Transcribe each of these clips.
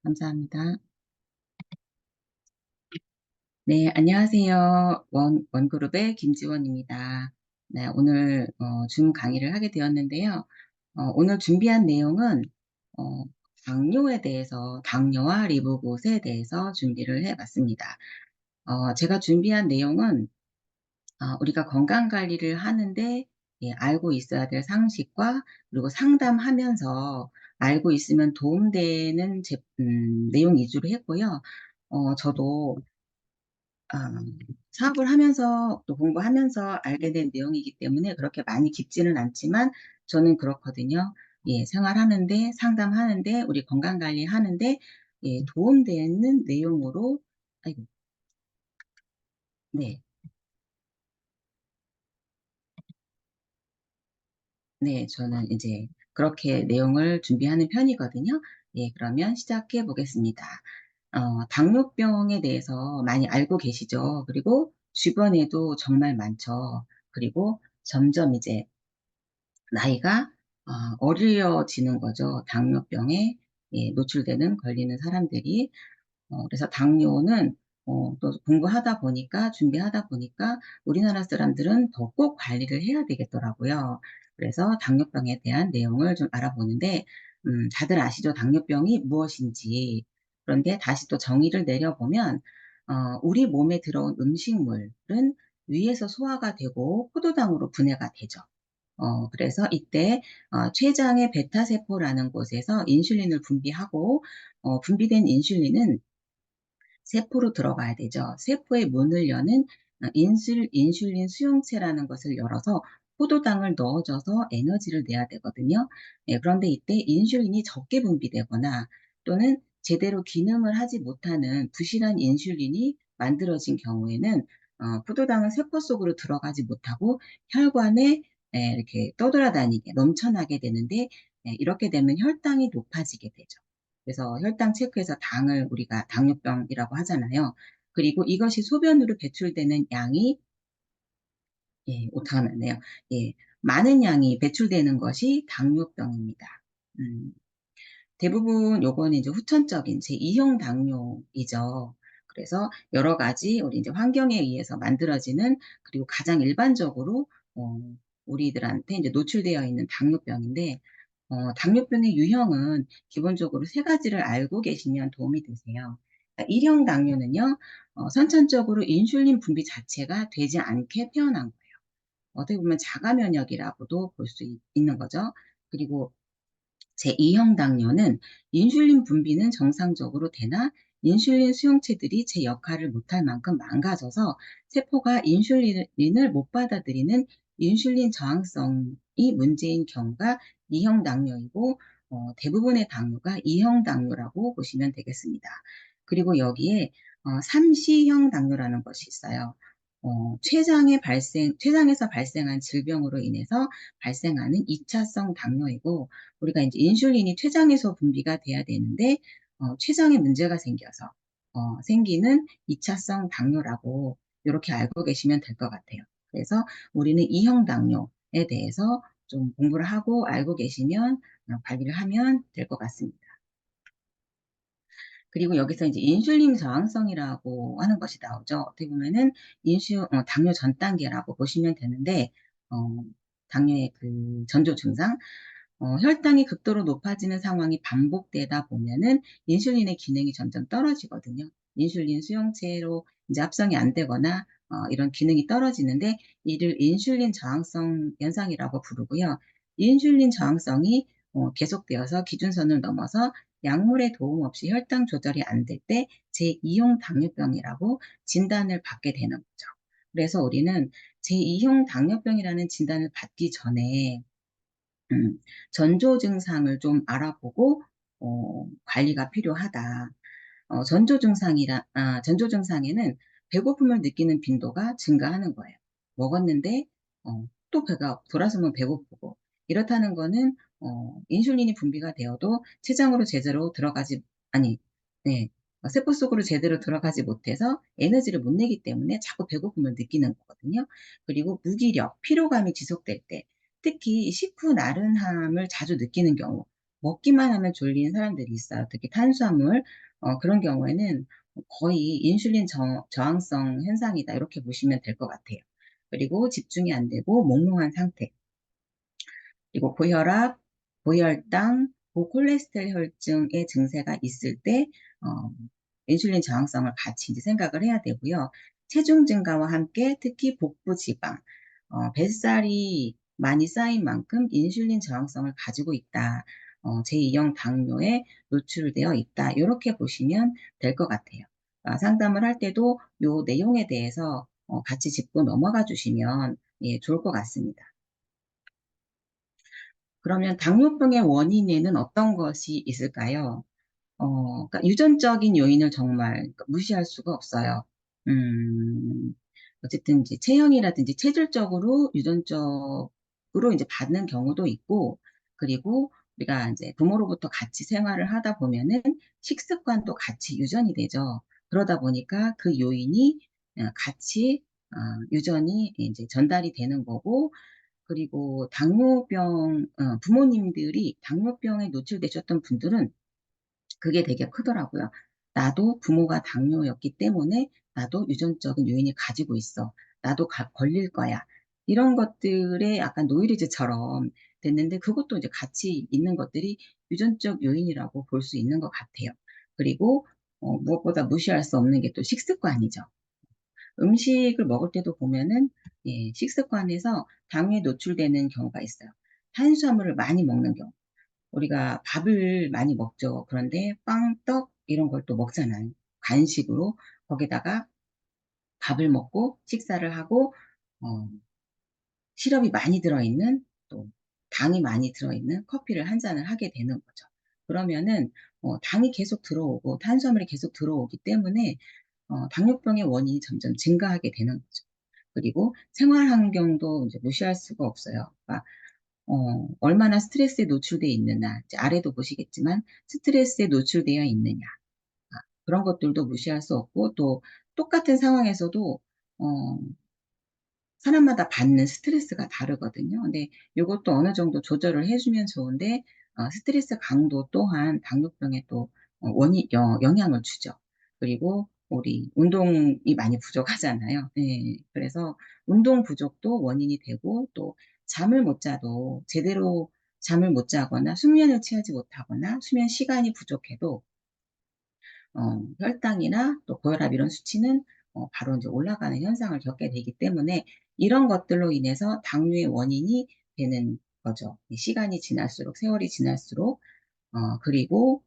감사합니다. 네, 안녕하세요. 원그룹의 김지원입니다. 네, 오늘 줌 강의를 하게 되었는데요. 오늘 준비한 내용은 어, 당뇨에 대해서, 당뇨와 리브곶에 대해서 준비를 해봤습니다. 제가 준비한 내용은 우리가 건강 관리를 하는데 예, 알고 있어야 될 상식과 그리고 상담하면서 알고 있으면 도움되는 내용 위주로 했고요. 저도 아, 사업을 하면서 또 공부하면서 알게 된 내용이기 때문에 그렇게 많이 깊지는 않지만 저는 그렇거든요. 예, 생활하는데, 상담하는데, 우리 건강관리 하는데, 예, 도움되는 내용으로, 아이고, 네, 네, 저는 이제 그렇게 내용을 준비하는 편이거든요. 예, 그러면 시작해 보겠습니다. 당뇨병에 대해서 많이 알고 계시죠? 그리고 주변에도 정말 많죠. 그리고 점점 이제 나이가 어려지는 거죠. 당뇨병에 예, 노출되는 걸리는 사람들이. 그래서 당뇨는 또 공부하다 보니까, 준비하다 보니까 우리나라 사람들은 더 꼭 관리를 해야 되겠더라고요. 그래서 당뇨병에 대한 내용을 좀 알아보는데, 다들 아시죠? 당뇨병이 무엇인지. 그런데 다시 또 정의를 내려보면, 우리 몸에 들어온 음식물은 위에서 소화가 되고 포도당으로 분해가 되죠. 그래서 이때 췌장의 베타세포라는 곳에서 인슐린을 분비하고 분비된 인슐린은 세포로 들어가야 되죠. 세포의 문을 여는 인슐린 수용체라는 것을 열어서 포도당을 넣어줘서 에너지를 내야 되거든요. 예, 그런데 이때 인슐린이 적게 분비되거나 또는 제대로 기능을 하지 못하는 부실한 인슐린이 만들어진 경우에는 포도당은 세포 속으로 들어가지 못하고 혈관에 이렇게 떠돌아다니게 넘쳐나게 되는데 이렇게 되면 혈당이 높아지게 되죠. 그래서 혈당 체크해서 당을 우리가 당뇨병이라고 하잖아요. 그리고 이것이 소변으로 배출되는 양이 예, 오타가 났네요. 예, 많은 양이 배출되는 것이 당뇨병입니다. 음, 대부분 요거는 이제 후천적인 제2형 당뇨이죠. 그래서 여러 가지 우리 이제 환경에 의해서 만들어지는 그리고 가장 일반적으로 우리들한테 이제 노출되어 있는 당뇨병인데 당뇨병의 유형은 기본적으로 세 가지를 알고 계시면 도움이 되세요. 그러니까 1형 당뇨는요, 선천적으로 인슐린 분비 자체가 되지 않게 태어난 거예요. 어떻게 보면 자가 면역이라고도 볼 수 있는 거죠. 그리고 제2형 당뇨는 인슐린 분비는 정상적으로 되나 인슐린 수용체들이 제 역할을 못할 만큼 망가져서 세포가 인슐린을 못 받아들이는 인슐린 저항성이 문제인 경우가 2형 당뇨이고 대부분의 당뇨가 2형 당뇨라고 보시면 되겠습니다. 그리고 여기에 3시형 당뇨라는 것이 있어요. 췌장에서 발생한 질병으로 인해서 발생하는 2차성 당뇨이고 우리가 이제 인슐린이 췌장에서 분비가 돼야 되는데 췌장에 문제가 생겨서 생기는 2차성 당뇨라고 이렇게 알고 계시면 될 것 같아요. 그래서 우리는 2형 당뇨에 대해서 좀 공부를 하고 알고 계시면 관리를 하면 될 것 같습니다. 그리고 여기서 이제 인슐린 저항성이라고 하는 것이 나오죠. 어떻게 보면은 당뇨 전 단계라고 보시면 되는데, 어, 당뇨의 그 전조 증상, 혈당이 극도로 높아지는 상황이 반복되다 보면은 인슐린의 기능이 점점 떨어지거든요. 인슐린 수용체로 이제 합성이 안 되거나 이런 기능이 떨어지는데 이를 인슐린 저항성 현상이라고 부르고요. 인슐린 저항성이 계속되어서 기준선을 넘어서 약물의 도움 없이 혈당 조절이 안 될 때 제2형 당뇨병이라고 진단을 받게 되는 거죠. 그래서 우리는 제2형 당뇨병이라는 진단을 받기 전에 음, 전조 증상을 좀 알아보고 관리가 필요하다. 전조 증상에는 배고픔을 느끼는 빈도가 증가하는 거예요. 먹었는데 또 배가 돌아서면 배고프고 이렇다는 거는 인슐린이 분비가 되어도 췌장으로 제대로 들어가지 아니 네 세포 속으로 제대로 들어가지 못해서 에너지를 못 내기 때문에 자꾸 배고픔을 느끼는 거거든요. 그리고 무기력, 피로감이 지속될 때 특히 식후 나른함을 자주 느끼는 경우 먹기만 하면 졸리는 사람들이 있어요. 특히 탄수화물, 그런 경우에는 거의 인슐린 저항성 현상이다. 이렇게 보시면 될 것 같아요. 그리고 집중이 안 되고 몽롱한 상태. 그리고 고혈압, 고혈당, 고콜레스테롤 혈증의 증세가 있을 때 어, 인슐린 저항성을 같이 이제 생각을 해야 되고요. 체중 증가와 함께 특히 복부 지방, 뱃살이 많이 쌓인 만큼 인슐린 저항성을 가지고 있다. 제2형 당뇨에 노출되어 있다. 이렇게 보시면 될 것 같아요. 상담을 할 때도 이 내용에 대해서 같이 짚고 넘어가 주시면 예, 좋을 것 같습니다. 그러면 당뇨병의 원인에는 어떤 것이 있을까요? 그러니까 유전적인 요인을 정말 무시할 수가 없어요. 음, 어쨌든 이제 체형이라든지 체질적으로 유전적으로 이제 받는 경우도 있고, 그리고 우리가 이제 부모로부터 같이 생활을 하다 보면은 식습관도 같이 유전이 되죠. 그러다 보니까 그 요인이 같이 유전이 이제 전달이 되는 거고, 그리고 부모님들이 당뇨병에 노출되셨던 분들은 그게 되게 크더라고요. 나도 부모가 당뇨였기 때문에 나도 유전적인 요인이 가지고 있어. 나도 걸릴 거야. 이런 것들의 약간 노이로즈처럼 됐는데 그것도 이제 같이 있는 것들이 유전적 요인이라고 볼 수 있는 것 같아요. 그리고 무엇보다 무시할 수 없는 게 또 식습관이죠. 음식을 먹을 때도 보면은 예, 식습관에서 당에 노출되는 경우가 있어요. 탄수화물을 많이 먹는 경우. 우리가 밥을 많이 먹죠. 그런데 빵, 떡 이런 걸 또 먹잖아요. 간식으로 거기다가 밥을 먹고 식사를 하고 어, 시럽이 많이 들어있는 또 당이 많이 들어있는 커피를 한 잔을 하게 되는 거죠. 그러면은 당이 계속 들어오고 탄수화물이 계속 들어오기 때문에 당뇨병의 원인이 점점 증가하게 되는 거죠. 그리고 생활 환경도 이제 무시할 수가 없어요. 그러니까 얼마나 스트레스에 노출되어 있느냐. 이제 아래도 보시겠지만 스트레스에 노출되어 있느냐. 그런 것들도 무시할 수 없고 또 똑같은 상황에서도 어, 사람마다 받는 스트레스가 다르거든요. 근데 이것도 어느 정도 조절을 해주면 좋은데 스트레스 강도 또한 당뇨병에 또 영향을 주죠. 그리고 우리 운동이 많이 부족하잖아요. 네, 그래서 운동 부족도 원인이 되고 또 잠을 못 자도 제대로 잠을 못 자거나 숙면을 취하지 못하거나 수면 시간이 부족해도 혈당이나 또 고혈압 이런 수치는 바로 이제 올라가는 현상을 겪게 되기 때문에 이런 것들로 인해서 당뇨의 원인이 되는 거죠. 시간이 지날수록, 세월이 지날수록, 그리고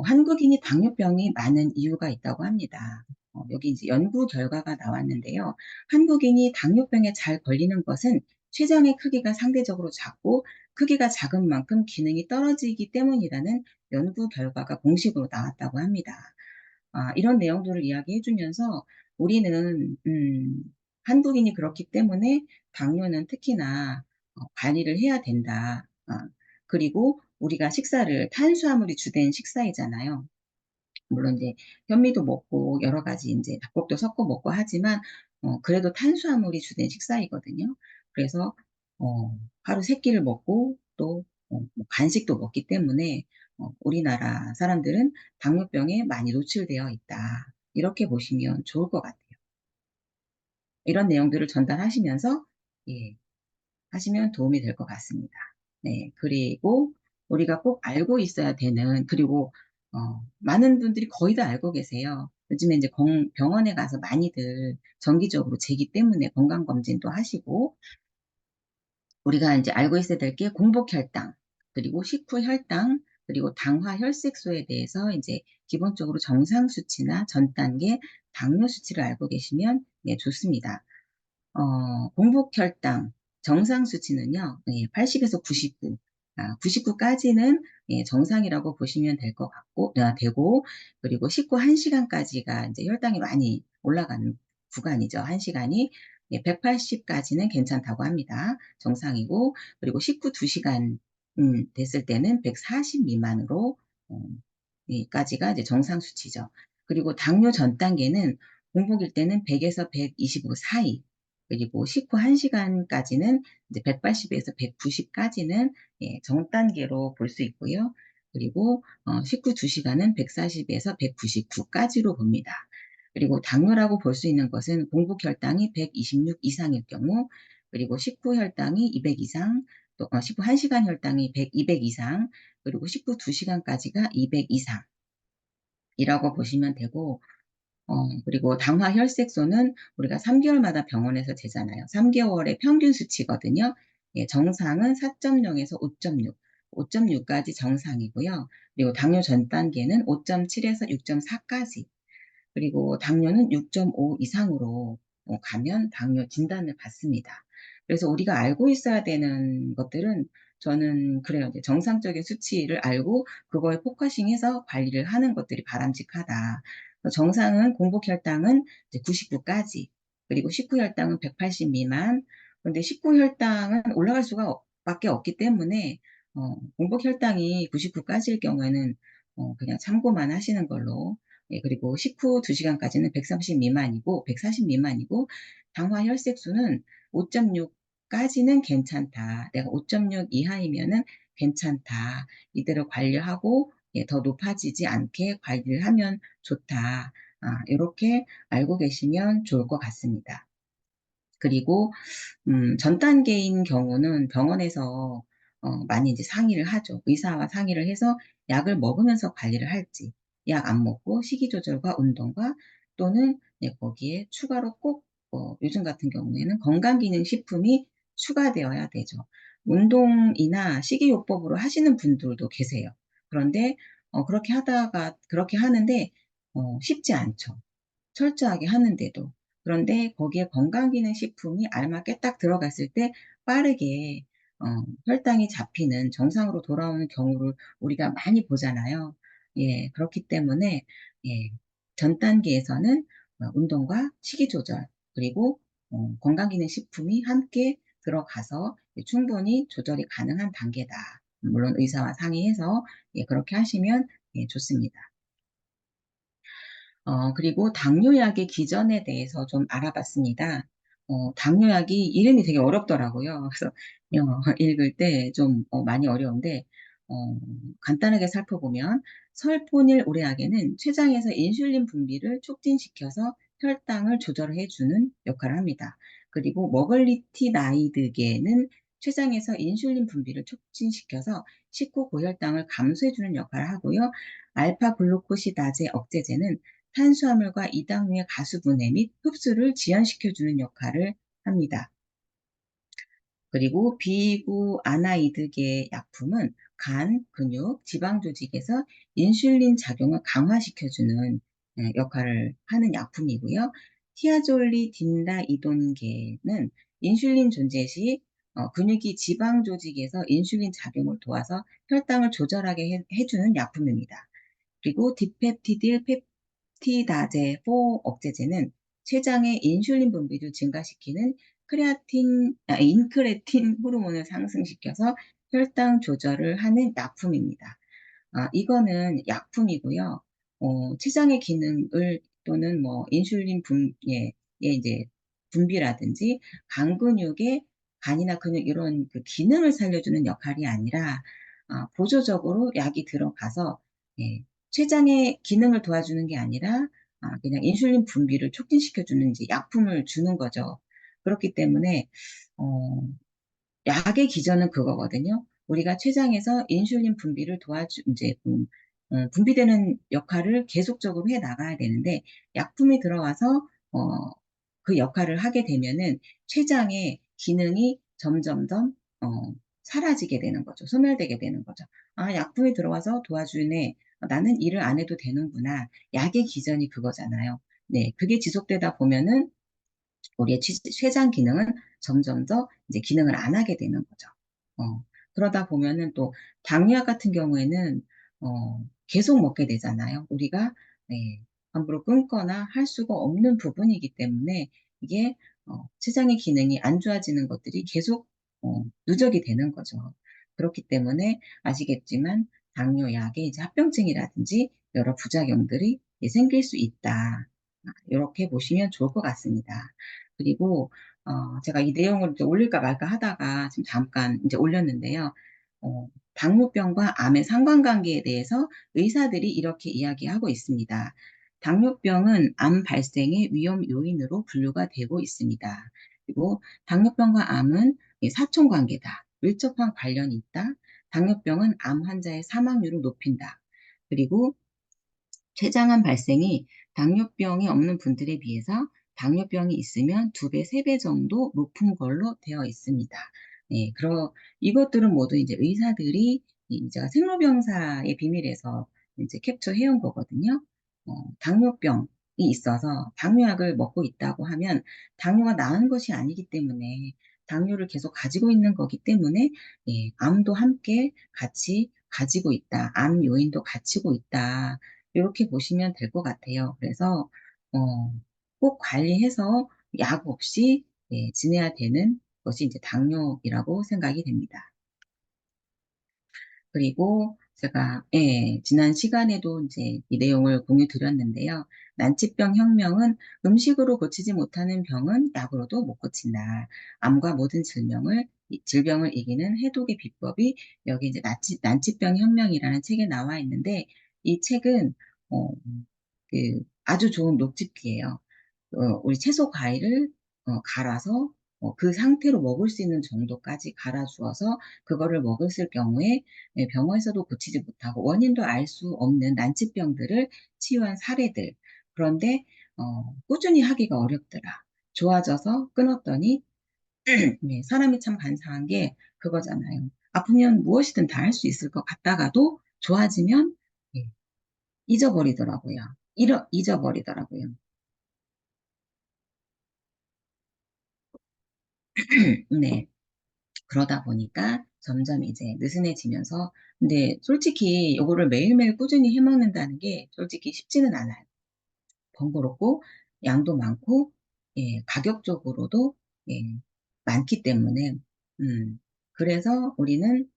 한국인이 당뇨병이 많은 이유가 있다고 합니다. 여기 이제 연구 결과가 나왔는데요. 한국인이 당뇨병에 잘 걸리는 것은 췌장의 크기가 상대적으로 작고 크기가 작은 만큼 기능이 떨어지기 때문이라는 연구 결과가 공식으로 나왔다고 합니다. 이런 내용들을 이야기해 주면서 우리는 한국인이 그렇기 때문에 당뇨는 특히나 관리를 해야 된다. 그리고 우리가 식사를 탄수화물이 주된 식사이잖아요. 물론 이제 현미도 먹고 여러 가지 이제 잡곡도 섞어 먹고 하지만 그래도 탄수화물이 주된 식사이거든요. 그래서 하루 세 끼를 먹고 또 뭐 간식도 먹기 때문에 우리나라 사람들은 당뇨병에 많이 노출되어 있다. 이렇게 보시면 좋을 것 같아요. 이런 내용들을 전달하시면서 예, 하시면 도움이 될 것 같습니다. 네, 그리고 우리가 꼭 알고 있어야 되는, 그리고 많은 분들이 거의 다 알고 계세요. 요즘에 이제 병원에 가서 많이들 정기적으로 재기 때문에 건강검진도 하시고, 우리가 이제 알고 있어야 될 게 공복혈당, 그리고 식후혈당, 그리고 당화혈색소에 대해서 이제 기본적으로 정상 수치나 전 단계 당뇨 수치를 알고 계시면 예, 좋습니다. 공복혈당 정상 수치는요, 예, 80에서 99, 99까지는 예, 정상이라고 보시면 될 것 같고, 되고, 그리고 식후 1시간까지가 이제 혈당이 많이 올라가는 구간이죠. 1시간이. 예, 180까지는 괜찮다고 합니다. 정상이고, 그리고 식후 2시간 됐을 때는 140 미만으로, 까지가 이제 정상 수치죠. 그리고 당뇨 전 단계는 공복일 때는 100에서 125 사이, 그리고 식후 1시간까지는 이제 180에서 190까지는 예, 정 단계로 볼 수 있고요. 그리고 식후 2시간은 140에서 199까지로 봅니다. 그리고 당뇨라고 볼 수 있는 것은 공복 혈당이 126 이상일 경우, 그리고 식후 혈당이 200 이상, 또 식후 1시간 혈당이 100, 200 이상, 그리고 식후 2시간까지가 200 이상이라고 보시면 되고, 그리고 당화 혈색소는 우리가 3개월마다 병원에서 재잖아요. 3개월의 평균 수치거든요. 예, 정상은 4.0에서 5.6, 5.6까지 정상이고요. 그리고 당뇨 전 단계는 5.7에서 6.4까지, 그리고 당뇨는 6.5 이상으로 가면 당뇨 진단을 받습니다. 그래서 우리가 알고 있어야 되는 것들은, 저는 그래요. 이제 정상적인 수치를 알고 그거에 포커싱해서 관리를 하는 것들이 바람직하다. 정상은 공복 혈당은 이제 99까지, 그리고 식후 혈당은 180 미만. 그런데 식후 혈당은 올라갈 수가 밖에 없기 때문에 공복 혈당이 99까지일 경우에는 그냥 참고만 하시는 걸로. 예, 그리고 식후 2시간까지는 130 미만이고 140 미만이고, 당화 혈색소는 5.6까지는 괜찮다. 내가 5.6 이하이면은 괜찮다. 이대로 관리하고 예, 더 높아지지 않게 관리를 하면 좋다. 이렇게 알고 계시면 좋을 것 같습니다. 그리고 전 단계인 경우는 병원에서 많이 이제 상의를 하죠. 의사와 상의를 해서 약을 먹으면서 관리를 할지, 약 안 먹고 식이 조절과 운동과, 또는 네, 거기에 추가로 꼭 요즘 같은 경우에는 건강기능식품이 추가되어야 되죠. 운동이나 식이요법으로 하시는 분들도 계세요. 그런데 그렇게 하다가 그렇게 하는데 쉽지 않죠. 철저하게 하는데도. 그런데 거기에 건강기능식품이 알맞게 딱 들어갔을 때 빠르게 어, 혈당이 잡히는, 정상으로 돌아오는 경우를 우리가 많이 보잖아요. 예, 그렇기 때문에 예, 전 단계에서는 운동과 식이조절, 그리고 건강기능식품이 함께 들어가서 충분히 조절이 가능한 단계다. 물론 의사와 상의해서 예, 그렇게 하시면 예, 좋습니다. 그리고 당뇨약의 기전에 대해서 좀 알아봤습니다. 당뇨약이 이름이 되게 어렵더라고요. 그래서 읽을 때 좀 많이 어려운데, 간단하게 살펴보면 설포닐 우레아겐은 췌장에서 인슐린 분비를 촉진시켜서 혈당을 조절해주는 역할을 합니다. 그리고 머글리티나이드계는 췌장에서 인슐린 분비를 촉진시켜서 식후 고혈당을 감소해주는 역할을 하고요. 알파 글루코시다제 억제제는 탄수화물과 이당류의 가수분해 및 흡수를 지연시켜주는 역할을 합니다. 그리고 비구아나이드계 약품은 간, 근육, 지방 조직에서 인슐린 작용을 강화시켜주는 역할을 하는 약품이고요. 티아졸리딘라이돈계는 인슐린 존재 시 근육이 지방 조직에서 인슐린 작용을 도와서 혈당을 조절하게 해주는 약품입니다. 그리고 디펩티딜 펩티다제 4 억제제는 췌장의 인슐린 분비를 증가시키는 인크레틴 호르몬을 상승시켜서 혈당 조절을 하는 약품입니다. 이거는 약품이고요. 췌장의 기능을, 또는 뭐 인슐린 이제 분비라든지 간 근육의, 간이나 근육 이런 그 기능을 살려주는 역할이 아니라 보조적으로 약이 들어가서 예, 췌장의 기능을 도와주는 게 아니라 그냥 인슐린 분비를 촉진시켜주는 이제 약품을 주는 거죠. 그렇기 때문에 어, 약의 기전은 그거거든요. 우리가 췌장에서 인슐린 분비를 이제, 분비되는 역할을 계속적으로 해 나가야 되는데, 약품이 들어와서, 그 역할을 하게 되면은 췌장의 기능이 점점점, 사라지게 되는 거죠. 소멸되게 되는 거죠. 약품이 들어와서 도와주네. 나는 일을 안 해도 되는구나. 약의 기전이 그거잖아요. 네, 그게 지속되다 보면은 우리의 췌장 기능은 점점 더 이제 기능을 안 하게 되는 거죠. 그러다 보면은 또 당뇨약 같은 경우에는 계속 먹게 되잖아요. 우리가 네, 함부로 끊거나 할 수가 없는 부분이기 때문에 이게 췌장의 기능이 안 좋아지는 것들이 계속 누적이 되는 거죠. 그렇기 때문에 아시겠지만 당뇨약의 이제 합병증이라든지 여러 부작용들이 생길 수 있다. 이렇게 보시면 좋을 것 같습니다. 그리고 제가 이 내용을 이제 올릴까 말까 하다가 지금 잠깐 이제 올렸는데요. 당뇨병과 암의 상관관계에 대해서 의사들이 이렇게 이야기하고 있습니다. 당뇨병은 암 발생의 위험 요인으로 분류가 되고 있습니다. 그리고 당뇨병과 암은 사촌관계다. 밀접한 관련이 있다. 당뇨병은 암 환자의 사망률을 높인다. 그리고 췌장암 발생이 당뇨병이 없는 분들에 비해서 당뇨병이 있으면 2배, 3배 정도 높은 걸로 되어 있습니다. 네, 이것들은 모두 이제 의사들이 제가 생로병사의 비밀에서 이제 캡처해 온 거거든요. 당뇨병이 있어서 당뇨약을 먹고 있다고 하면 당뇨가 나은 것이 아니기 때문에 당뇨를 계속 가지고 있는 거기 때문에 예, 암도 함께 같이 가지고 있다. 암 요인도 갖추고 있다. 이렇게 보시면 될 것 같아요. 그래서 꼭 관리해서 약 없이 예, 지내야 되는 것이 이제 당뇨이라고 생각이 됩니다. 그리고 제가 예, 지난 시간에도 이제 이 내용을 공유 드렸는데요. 난치병 혁명은 음식으로 고치지 못하는 병은 약으로도 못 고친다. 암과 모든 질병을 이기는 해독의 비법이 여기 이제 난치병 혁명이라는 책에 나와 있는데 이 책은 어, 아주 좋은 녹즙기예요. 우리 채소 과일을 갈아서 그 상태로 먹을 수 있는 정도까지 갈아주어서 그거를 먹었을 경우에 예, 병원에서도 고치지 못하고 원인도 알 수 없는 난치병들을 치유한 사례들. 그런데 꾸준히 하기가 어렵더라. 좋아져서 끊었더니 네, 사람이 참 간사한 게 그거잖아요. 아프면 무엇이든 다 할 수 있을 것 같다가도 좋아지면 예, 잊어버리더라고요. 잊어버리더라고요. 네. 그러다 보니까 점점 이제 느슨해지면서, 근데 솔직히 요거를 매일매일 꾸준히 해먹는다는 게 솔직히 쉽지는 않아요. 번거롭고, 양도 많고, 예, 가격적으로도, 예, 많기 때문에, 그래서 우리는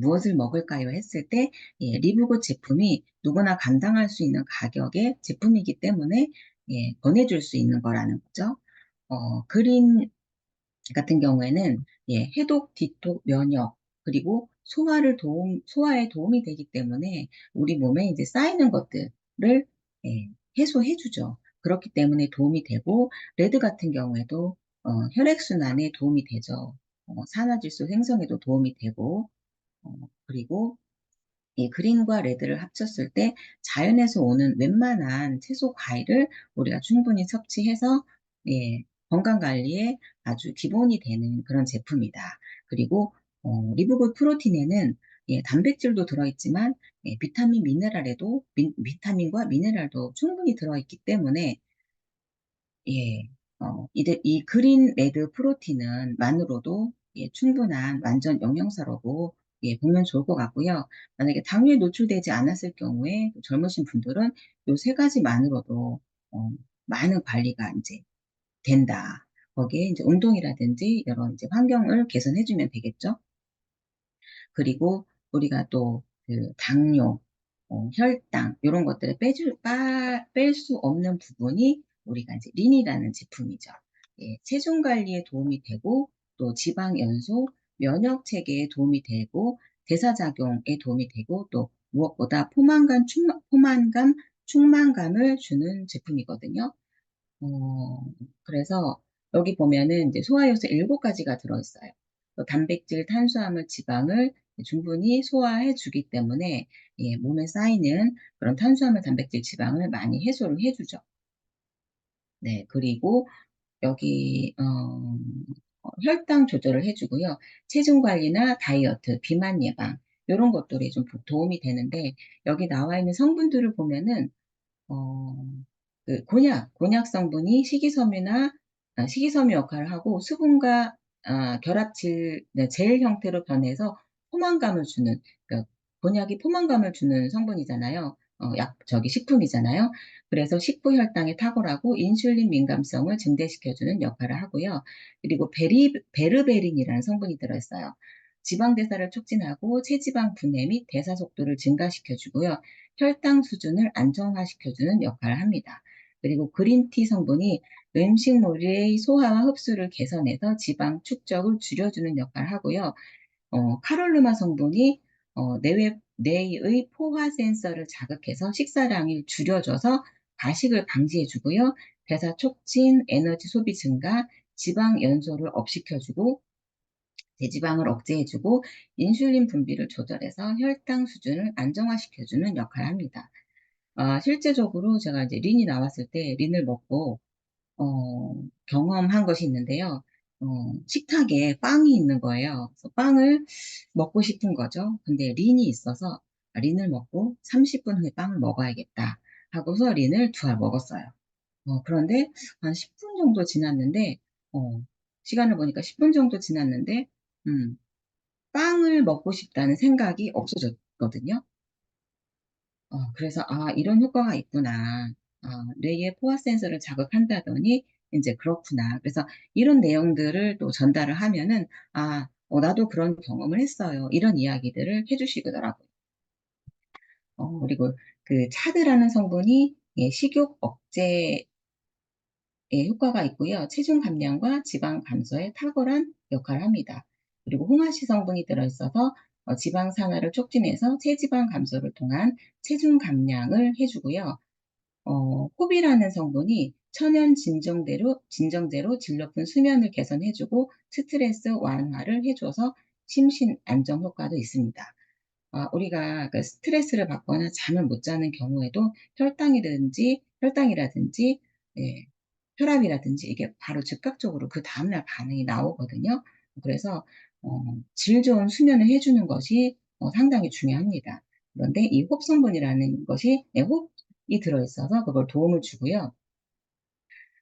무엇을 먹을까요? 했을 때, 예, 리브굿 제품이 누구나 감당할 수 있는 가격의 제품이기 때문에, 예, 권해줄 수 있는 거라는 거죠. 그린 같은 경우에는 예, 해독, 디톡, 면역 그리고 소화에 도움이 되기 때문에 우리 몸에 이제 쌓이는 것들을 예, 해소해주죠. 그렇기 때문에 도움이 되고 레드 같은 경우에도 혈액순환에 도움이 되죠. 산화질소 생성에도 도움이 되고 그리고 이 그린과 레드를 합쳤을 때 자연에서 오는 웬만한 채소 과일을 우리가 충분히 섭취해서 예, 건강 관리에 아주 기본이 되는 그런 제품이다. 그리고 리브굿 프로틴에는 예, 단백질도 들어있지만 예, 비타민과 미네랄도 충분히 들어있기 때문에 예, 이 그린 레드 프로틴은 만으로도 예, 충분한 완전 영양사라고 예, 보면 좋을 것 같고요. 만약에 당뇨에 노출되지 않았을 경우에 젊으신 분들은 요 세 가지만으로도 많은 관리가 이제 된다. 거기에 이제 운동이라든지 여러 이제 환경을 개선해주면 되겠죠. 그리고 우리가 또 그 당뇨, 혈당 이런 것들을 뺄 수 없는 부분이 우리가 이제 린이라는 제품이죠. 예, 체중 관리에 도움이 되고 또 지방 연소, 면역 체계에 도움이 되고 대사작용에 도움이 되고 또 무엇보다 충만감을 주는 제품이거든요. 그래서 여기 보면은 이제 소화효소 7가지가 들어있어요. 또 단백질, 탄수화물, 지방을 충분히 소화해 주기 때문에 예, 몸에 쌓이는 그런 탄수화물, 단백질, 지방을 많이 해소를 해주죠. 네, 그리고 여기 혈당 조절을 해주고요. 체중 관리나 다이어트, 비만 예방 이런 것들이 좀 도움이 되는데 여기 나와 있는 성분들을 보면은 어, 곤약 성분이 식이섬유 역할을 하고 수분과 결합질, 네, 젤 형태로 변해서 포만감을 주는, 그러니까 곤약이 포만감을 주는 성분이잖아요. 식품이잖아요. 그래서 식후 혈당에 탁월하고 인슐린 민감성을 증대시켜주는 역할을 하고요. 그리고 베르베린이라는 성분이 들어있어요. 지방 대사를 촉진하고 체지방 분해 및 대사 속도를 증가시켜주고요. 혈당 수준을 안정화시켜주는 역할을 합니다. 그리고 그린티 성분이 음식물의 소화와 흡수를 개선해서 지방 축적을 줄여주는 역할을 하고요. 카롤루마 성분이 뇌의 포화 센서를 자극해서 식사량을 줄여줘서 과식을 방지해주고요. 대사 촉진, 에너지 소비 증가, 지방 연소를 업시켜주고 대지방을 억제해주고 인슐린 분비를 조절해서 혈당 수준을 안정화시켜주는 역할을 합니다. 실제적으로 제가 이제 린이 나왔을 때 린을 먹고 경험한 것이 있는데요. 식탁에 빵이 있는 거예요. 그래서 빵을 먹고 싶은 거죠. 근데 린이 있어서 린을 먹고 30분 후에 빵을 먹어야겠다 하고서 린을 두 알 먹었어요. 그런데 한 10분 정도 지났는데, 시간을 보니까 10분 정도 지났는데, 음, 빵을 먹고 싶다는 생각이 없어졌거든요. 그래서, 이런 효과가 있구나. 뇌의 포화 센서를 자극한다더니, 이제 그렇구나. 그래서 이런 내용들을 또 전달을 하면은, 나도 그런 경험을 했어요. 이런 이야기들을 해주시더라고요. 그리고 그 차드라는 성분이 식욕 억제 효과가 있고요. 체중 감량과 지방 감소에 탁월한 역할을 합니다. 그리고 홍화시 성분이 들어있어서 지방 산화를 촉진해서 체지방 감소를 통한 체중 감량을 해주고요. 호비라는 성분이 천연 진정제로 질 높은 수면을 개선해주고 스트레스 완화를 해줘서 심신 안정 효과도 있습니다. 우리가 그 스트레스를 받거나 잠을 못 자는 경우에도 혈당이라든지, 예, 혈압이라든지 이게 바로 즉각적으로 그 다음날 반응이 나오거든요. 그래서 질 좋은 수면을 해주는 것이 상당히 중요합니다. 그런데 이 홉성분이라는 것이 홉이 들어있어서 그걸 도움을 주고요.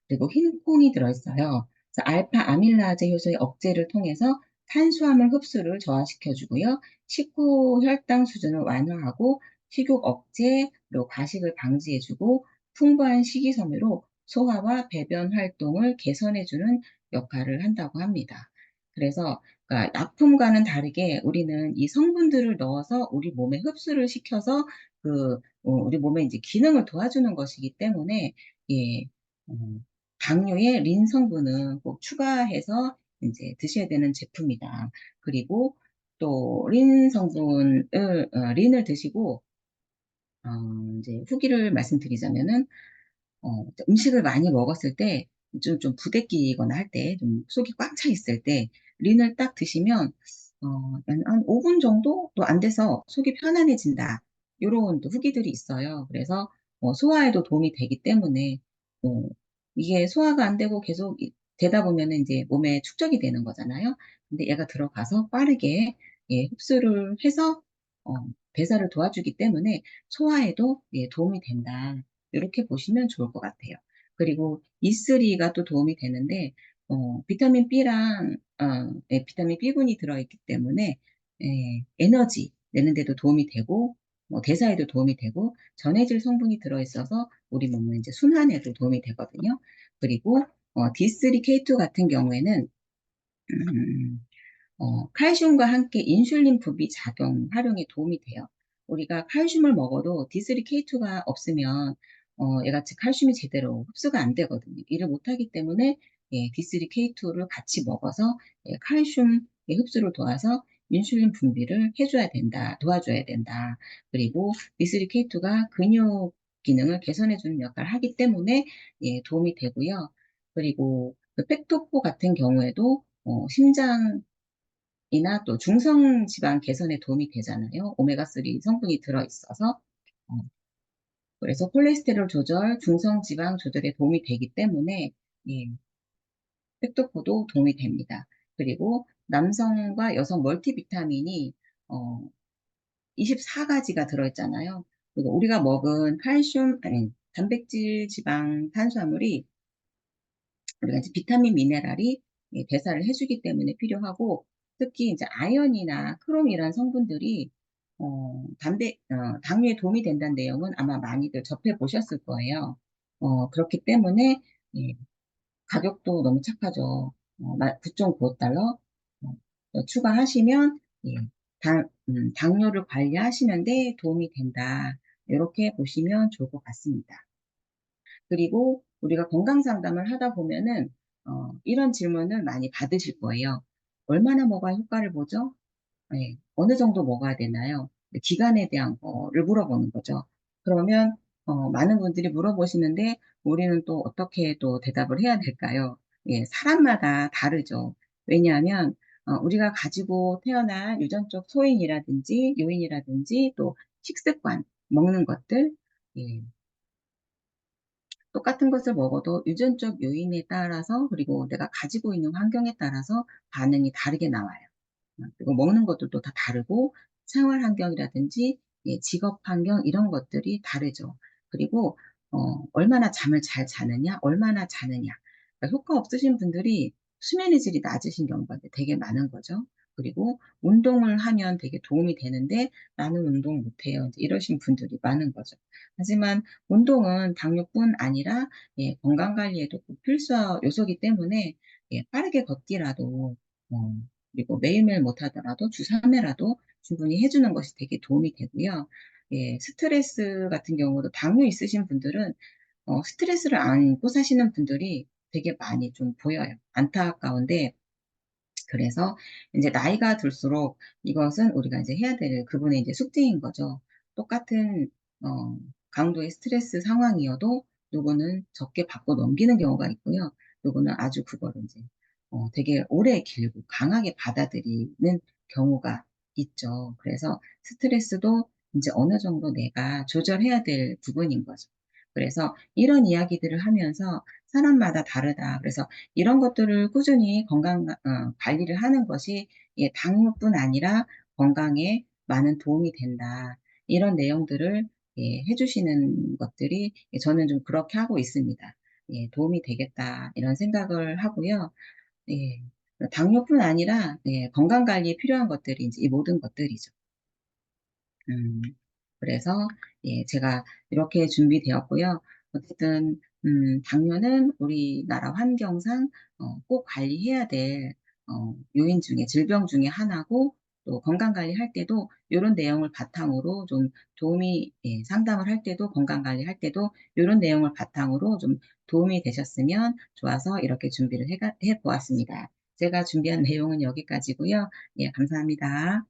그리고 흰 콩이 들어있어요. 그래서 알파 아밀라제 효소의 억제를 통해서 탄수화물 흡수를 저하시켜주고요. 식후 혈당 수준을 완화하고 식욕 억제, 그리고 과식을 방지해주고 풍부한 식이섬유로 소화와 배변 활동을 개선해주는 역할을 한다고 합니다. 그래서 그러니까 약품과는 다르게 우리는 이 성분들을 넣어서 우리 몸에 흡수를 시켜서 우리 몸의 이제 기능을 도와주는 것이기 때문에 예, 어, 당류의 린 성분은 꼭 추가해서 이제 드셔야 되는 제품이다. 그리고 또 린을 드시고 이제 후기를 말씀드리자면은 음식을 많이 먹었을 때 좀 부대끼거나 할 때 좀 속이 꽉 차 있을 때 린을 딱 드시면 한 5분 정도도 안 돼서 속이 편안해진다. 이런 또 후기들이 있어요. 그래서 소화에도 도움이 되기 때문에 어, 이게 소화가 안 되고 계속 되다 보면은 이제 몸에 축적이 되는 거잖아요. 근데 얘가 들어가서 빠르게 흡수를 해서 어, 배설을 도와주기 때문에 소화에도 도움이 된다. 이렇게 보시면 좋을 것 같아요. 그리고 E3가 또 도움이 되는데, 비타민 B랑, 비타민 B군이 들어있기 때문에, 에너지 내는 데도 도움이 되고, 대사에도 도움이 되고, 전해질 성분이 들어있어서 우리 몸은 이제 순환에도 도움이 되거든요. 그리고, D3K2 같은 경우에는, 음, 칼슘과 함께 인슐린 분비 작용 활용에 도움이 돼요. 우리가 칼슘을 먹어도 D3K2가 없으면 얘가 즉 칼슘이 제대로 흡수가 안 되거든요. 이를 못하기 때문에 D3K2를 같이 먹어서 칼슘 흡수를 도와서 인슐린 분비를 해줘야 된다, 도와줘야 된다. 그리고 D3K2가 근육 기능을 개선해주는 역할을 하기 때문에 도움이 되고요. 그리고 그 팩토포 같은 경우에도 심장 이나 또 중성 지방 개선에 도움이 되잖아요. 오메가3 성분이 들어있어서. 어, 그래서 콜레스테롤 조절, 중성 지방 조절에 도움이 되기 때문에, 예, 팩토코도 도움이 됩니다. 그리고 남성과 여성 멀티비타민이, 24가지가 들어있잖아요. 그리고 우리가 먹은 칼슘, 아니, 단백질, 지방, 탄수화물이 우리가 이제 비타민 미네랄이 대사를 해주기 때문에 필요하고 특히 이제 아연이나 크롬이란 성분들이 당뇨에 도움이 된다는 내용은 아마 많이들 접해 보셨을 거예요. 그렇기 때문에 예, 가격도 너무 착하죠. 9.95달러 추가하시면 예, 당뇨를 관리하시는 데 도움이 된다. 이렇게 보시면 좋을 것 같습니다. 그리고 우리가 건강 상담을 하다 보면은 이런 질문을 많이 받으실 거예요. "얼마나 뭐가 효과를 보죠?" 예. "어느 정도 먹어야 되나요?" 그 기간에 대한 거를 물어보는 거죠. 그러면 많은 분들이 물어보시는데 우리는 또 어떻게 또 대답을 해야 될까요? 예. 사람마다 다르죠. 왜냐하면 우리가 가지고 태어난 유전적 소인이라든지 요인이라든지 또 식습관, 먹는 것들, 예, 똑같은 것을 먹어도 유전적 요인에 따라서 그리고 내가 가지고 있는 환경에 따라서 반응이 다르게 나와요. 그리고 먹는 것들도 다 다르고 생활 환경이라든지 예 직업 환경 이런 것들이 다르죠. 그리고 얼마나 잠을 잘 자느냐, 얼마나 자느냐. 그러니까 효과 없으신 분들이 수면의 질이 낮으신 경우가 되게 많은 거죠. 그리고 운동을 하면 되게 도움이 되는데 "나는 운동 못 해요." 인제 이러신 분들이 많은 거죠. 하지만 운동은 당뇨뿐 아니라 예 건강 관리에도 꼭 필수 요소이기 때문에 예 빠르게 걷기라도 어 그리고 매일매일 못하더라도 주 3 회라도 충분히 해 주는 것이 되게 도움이 되고요. 예 스트레스 같은 경우도 당뇨 있으신 분들은 스트레스를 안고 사시는 분들이 되게 많이 좀 보여요. 안타까운데 그래서 인제 나이가 들수록 이것은 우리가 이제 해야 될 그분의 이제 숙제인 거죠. 똑같은 어 강도의 스트레스 상황이어도 누구는 적게 받고 넘기는 경우가 있고요. 누구는 아주 그거를 인제 되게 오래 길고 강하게 받아들이는 경우가 있죠. 그래서 스트레스도 인제 어느 정도 내가 조절해야 될 부분인 거죠. 그래서 이런 이야기들을 하면서 "사람마다 다르다." 그래서 이런 것들을 꾸준히 건강 관리를 하는 것이 예 당뇨뿐 아니라 건강에 많은 도움이 된다. 이런 내용들을 예 해 주시는 것들이 예 저는 좀 그렇게 하고 있습니다. 예 '도움이 되겠다.' 이런 생각을 하고요. 예. 당뇨뿐 아니라 예 건강 관리에 필요한 것들이 인제 이 모든 것들이죠. 음. 그래서 예 제가 이렇게 준비되었고요. 어쨌든 당뇨는 우리나라 환경상 꼭 관리해야 될 요인 중에 질병 중에 하나고 또 건강 관리할 때도 요런 내용을 바탕으로 좀 도움이 예 상담을 할 때도 건강 관리할 때도 요런 내용을 바탕으로 좀 도움이 되셨으면 좋아서 이렇게 준비를 해 보았습니다. 제가 준비한 내용은 여기까지고요. 예 감사합니다.